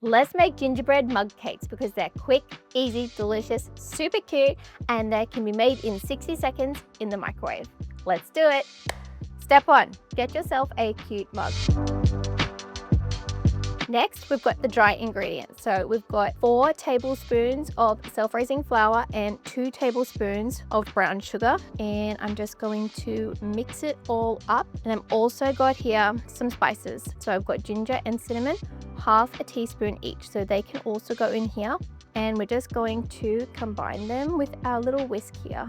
Let's make gingerbread mug cakes because they're quick, easy, delicious, super cute, and they can be made in 60 seconds in the microwave. Let's do it. Step 1, get yourself a cute mug. Next, we've got the dry ingredients. So we've got 4 tablespoons of self-raising flour and 2 tablespoons of brown sugar. And I'm just going to mix it all up. And I've also got here some spices. So I've got ginger and cinnamon, half a teaspoon each. So they can also go in here. And we're just going to combine them with our little whisk here.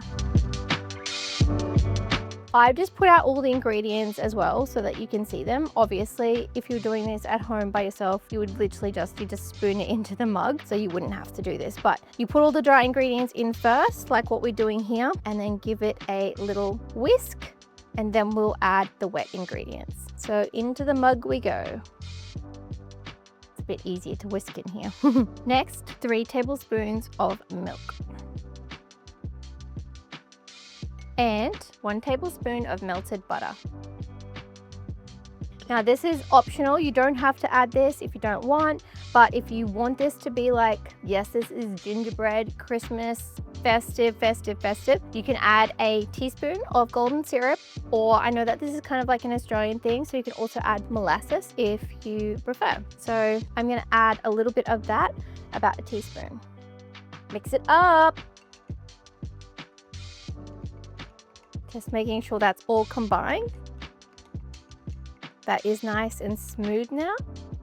I've just put out all the ingredients as well so that you can see them. Obviously, if you're doing this at home by yourself, you would literally just spoon it into the mug, so you wouldn't have to do this. But you put all the dry ingredients in first, like what we're doing here, and then give it a little whisk, and then we'll add the wet ingredients. So into the mug we go. It's a bit easier to whisk in here. Next, 3 tablespoons of milk. And 1 tablespoon of melted butter. Now this is optional, you don't have to add this if you don't want, but if you want this to be like, yes, this is gingerbread, Christmas, festive, you can add a teaspoon of golden syrup, or I know that this is kind of like an Australian thing, so you can also add molasses if you prefer. So I'm gonna add a little bit of that, about a teaspoon. Mix it up. Just making sure that's all combined. That is nice and smooth now.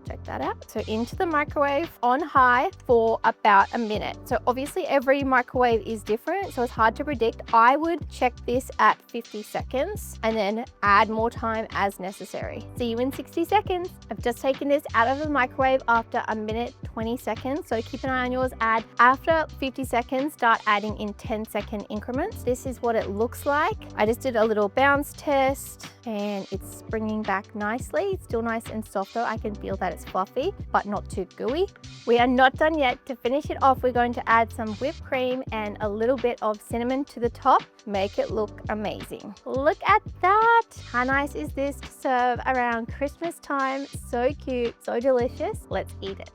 Check that out. So into the microwave on high for about a minute. So obviously every microwave is different, so it's hard to predict. I would check this at 50 seconds and then add more time as necessary. See you in 60 seconds. I've just taken this out of the microwave after a minute, 20 seconds. So keep an eye on yours. Add after 50 seconds, start adding in 10-second increments. This is what it looks like. I just did a little bounce test and it's springing back nicely. It's still nice and soft though. I can feel that it's fluffy, but not too gooey. We are not done yet. To finish it off, we're going to add some whipped cream and a little bit of cinnamon to the top. Make it look amazing. Look at that. How nice is this to serve around Christmas time? So cute, so delicious. Let's eat it.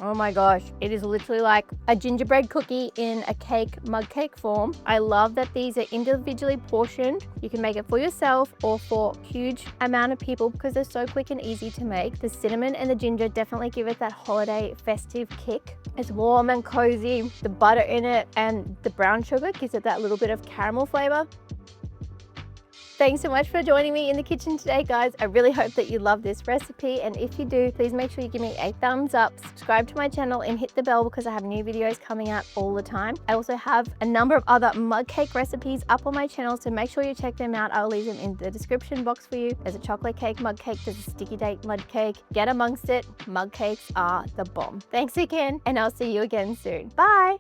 Oh my gosh, it is literally like a gingerbread cookie in a cake, mug cake form. I love that these are individually portioned. You can make it for yourself or for a huge amount of people because they're so quick and easy to make. The cinnamon and the ginger definitely give it that holiday festive kick. It's warm and cozy. The butter in it and the brown sugar gives it that little bit of caramel flavor. Thanks so much for joining me in the kitchen today, guys. I really hope that you love this recipe, and if you do, please make sure you give me a thumbs up, subscribe to my channel, and hit the bell because I have new videos coming out all the time. I also have a number of other mug cake recipes up on my channel, so make sure you check them out. I'll leave them in the description box for you. There's a chocolate cake mug cake, there's a sticky date mug cake. Get amongst it. Mug cakes are the bomb. Thanks again, and I'll see you again soon. Bye.